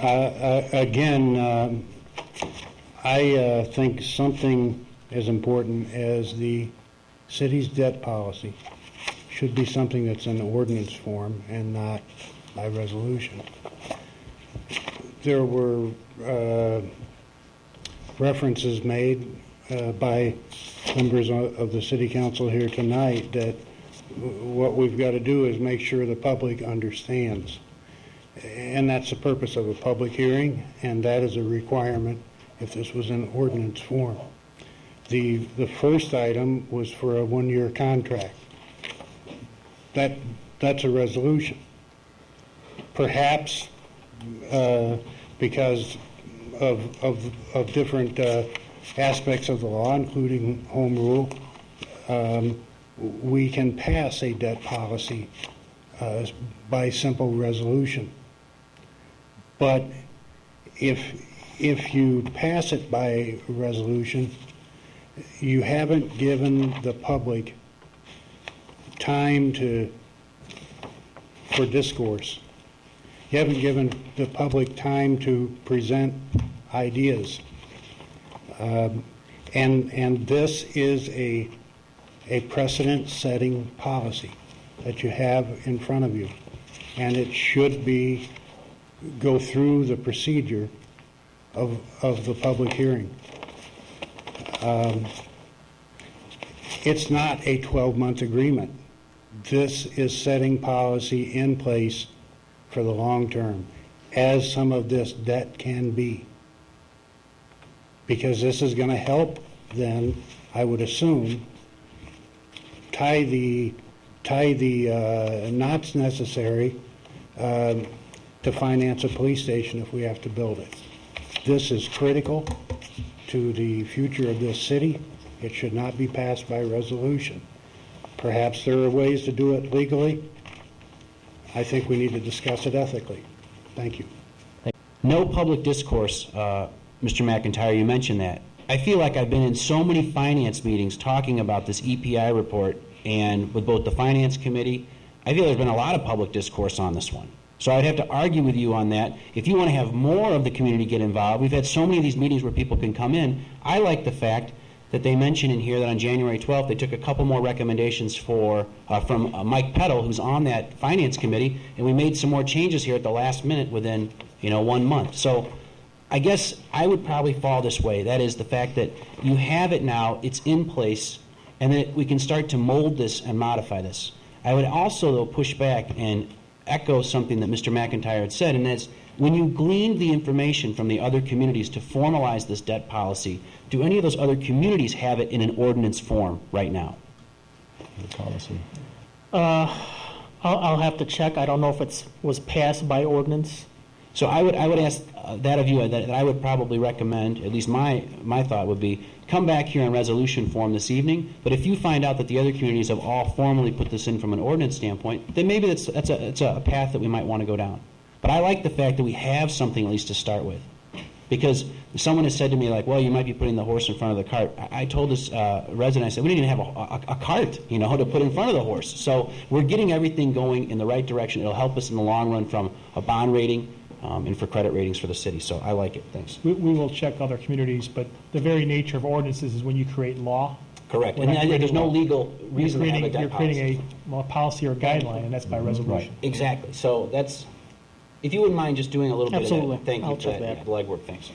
Again, I think something as important as the city's debt policy should be something that's in ordinance form and not by resolution. There were references made by members of the City Council here tonight that what we've got to do is make sure the public understands. And that's the purpose of a public hearing, and that is a requirement if this was in ordinance form. The first item was for a one-year contract. That's a resolution. Perhaps because of different aspects of the law, including home rule, we can pass a debt policy by simple resolution. But if you pass it by resolution, you haven't given the public time for discourse. You haven't given the public time to present ideas. And this is a precedent-setting policy that you have in front of you. And it should go through the procedure of the public hearing. It's not a 12-month agreement. This is setting policy in place for the long term, as some of this debt can be. Because this is going to help then, I would assume, tie the knots necessary to finance a police station if we have to build it. This is critical to the future of this city. It should not be passed by resolution. Perhaps there are ways to do it legally. I think we need to discuss it ethically. Thank you. No public discourse, Mr. McIntyre, you mentioned that. I feel like I've been in so many finance meetings talking about this EPI report, and with both the Finance Committee, I feel there's been a lot of public discourse on this one. So I'd have to argue with you on that. If you want to have more of the community get involved, we've had so many of these meetings where people can come in. I like the fact that they mention in here that on January 12th they took a couple more recommendations from Mike Peddle, who's on that Finance Committee, and we made some more changes here at the last minute within 1 month. So I guess I would probably fall this way. That is the fact that you have it now, it's in place, and that we can start to mold this and modify this. I would also, though, push back and echo something that Mr. McIntyre had said, and that's when you gleaned the information from the other communities to formalize this debt policy, do any of those other communities have it in an ordinance form right now? The policy. I'll have to check. I don't know if it was passed by ordinance. So I would ask that of you, that I would probably recommend, at least my thought would be, come back here in resolution form this evening, but if you find out that the other communities have all formally put this in from an ordinance standpoint, then maybe it's a path that we might want to go down. But I like the fact that we have something at least to start with. Because someone has said to me, like, well, you might be putting the horse in front of the cart. I told this resident, I said, we didn't even have a cart, to put in front of the horse. So we're getting everything going in the right direction. It'll help us in the long run from a bond rating and for credit ratings for the city. So I like it. Thanks. We will check other communities, but the very nature of ordinances is when you create law. Correct. And there's no legal reason to have a debt policy. You're creating a policy or guideline, and that's by resolution. Right. Exactly. So that's, if you wouldn't mind just doing a little bit of that. Absolutely. Thank you I'll for check that. that. The legwork. Thanks.